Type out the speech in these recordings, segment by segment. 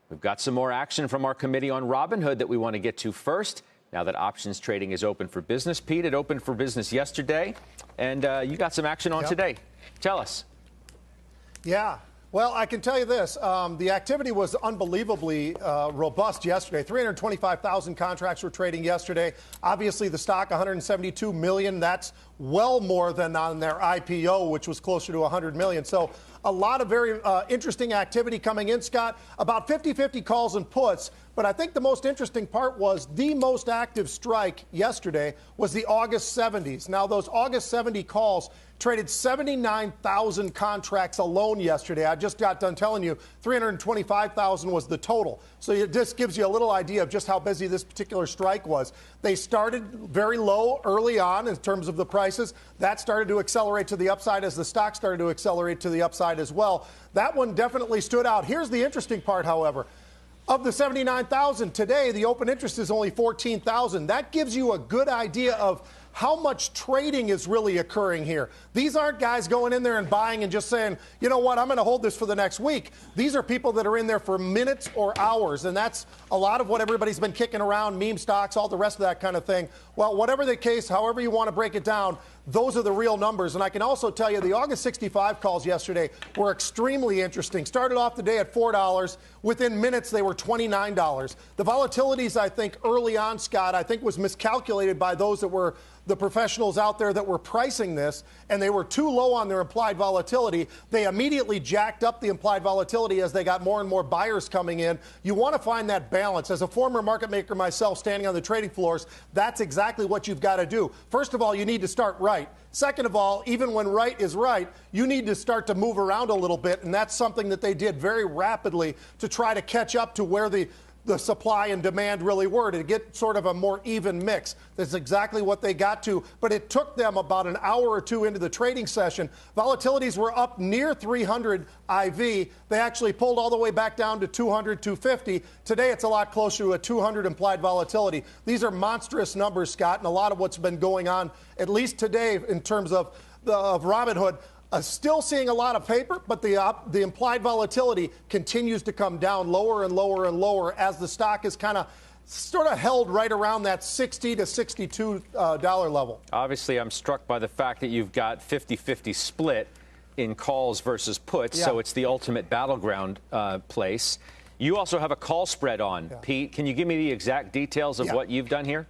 We've got some more action from our committee on Robinhood that we want to get to first. Now that options trading is open for business. Pete, it opened for business yesterday, and you got some action on today. Tell us. Yeah. Well, I can tell you this. The activity was unbelievably robust yesterday. 325,000 contracts were trading yesterday. Obviously, the stock, 172 million. That's well more than on their IPO, which was closer to 100 million. So a lot of very interesting activity coming in, Scott. About 50-50 calls and puts. But I think the most interesting part was the most active strike yesterday was the August 70s. Now, those August 70 calls traded 79,000 contracts alone yesterday. I just got done telling you 325,000 was the total. So it just gives you a little idea of just how busy this particular strike was. They started very low early on in terms of the prices. That started to accelerate to the upside as the stock started to accelerate to the upside as well. That one definitely stood out. Here's the interesting part, however. Of the 79,000 today, the open interest is only 14,000. That gives you a good idea of how much trading is really occurring here. These aren't guys going in there and buying and just saying, you know what, I'm going to hold this for the next week. These are people that are in there for minutes or hours, and that's a lot of what everybody's been kicking around, meme stocks, all the rest of that kind of thing. Well, whatever the case, however you want to break it down, those are the real numbers. And I can also tell you the August 65 calls yesterday were extremely interesting. Started off the day at $4. Within minutes, they were $29. The volatilities, I think, early on, Scott, I think was miscalculated by those that were the professionals out there that were pricing this, and they were too low on their implied volatility. They immediately jacked up the implied volatility as they got more and more buyers coming in. You want to find that balance. As a former market maker myself standing on the trading floors, that's exactly what you've got to do. First of all, you need to start right. Second of all, even when right is right, you need to start to move around a little bit, and that's something that they did very rapidly to try to catch up to where the supply and demand really were, to get sort of a more even mix. That's exactly what they got to, but it took them about an hour or two into the trading session. Volatilities were up near 300 IV. They actually pulled all the way back down to 200, 250. Today, it's a lot closer to a 200 implied volatility. These are monstrous numbers, Scott, and a lot of what's been going on, at least today, in terms of Robinhood. Still seeing a lot of paper, but the implied volatility continues to come down lower and lower and lower as the stock is kind of sort of held right around that $60 to $62 level. Obviously, I'm struck by the fact that you've got 50-50 split in calls versus puts, so it's the ultimate battleground place. You also have a call spread on. Pete, can you give me the exact details of what you've done here?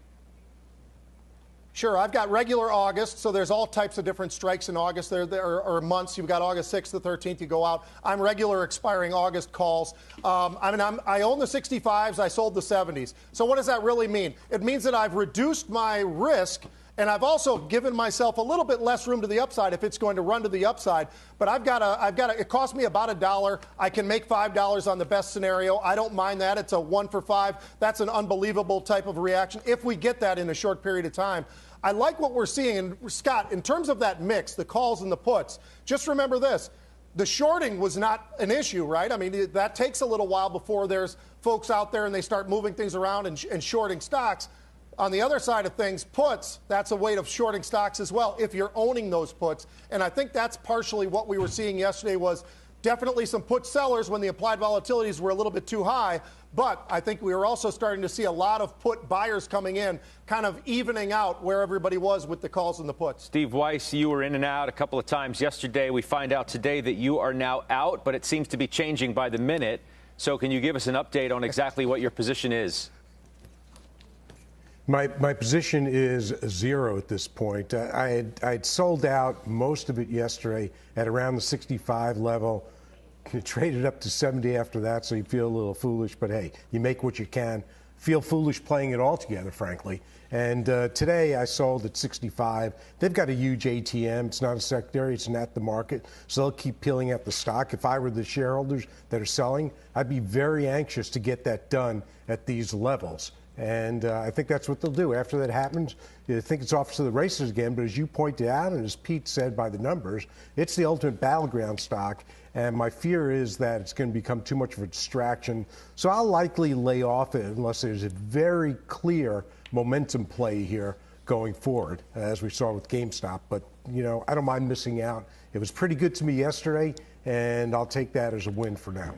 Sure. I've got regular August, so there's all types of different strikes in August. There are months. You've got August 6th to 13th. You go out. I'm regular expiring August calls. I own the 65s. I sold the 70s. So what does that really mean? It means that I've reduced my risk, and I've also given myself a little bit less room to the upside if it's going to run to the upside. But it cost me about $1. I can make $5 on the best scenario. I don't mind that. It's a 1 for 5. That's an unbelievable type of reaction if we get that in a short period of time. I like what we're seeing. And Scott, in terms of that mix, the calls and the puts, just remember this. The shorting was not an issue, right? I mean, that takes a little while before there's folks out there and they start moving things around and shorting stocks. On the other side of things, puts, that's a way of shorting stocks as well if you're owning those puts. And I think that's partially what we were seeing yesterday was definitely some put sellers when the applied volatilities were a little bit too high. But I think we were also starting to see a lot of put buyers coming in, kind of evening out where everybody was with the calls and the puts. Steve Weiss, you were in and out a couple of times yesterday. We find out today that you are now out, but it seems to be changing by the minute. So can you give us an update on exactly what your position is? My position is 0 at this point. I'd sold out most of it yesterday at around the 65 level. Traded up to 70 after that, so you feel a little foolish. But hey, you make what you can. Feel foolish playing it all together, frankly. And today I sold at 65. They've got a huge ATM. It's not a secondary. It's not the market. So they'll keep peeling at the stock. If I were the shareholders that are selling, I'd be very anxious to get that done at these levels. And I think that's what they'll do. After that happens, I think it's off to the races again. But as you pointed out, and as Pete said by the numbers, it's the ultimate battleground stock. And my fear is that it's going to become too much of a distraction. So I'll likely lay off it unless there's a very clear momentum play here going forward, as we saw with GameStop. But, you know, I don't mind missing out. It was pretty good to me yesterday, and I'll take that as a win for now.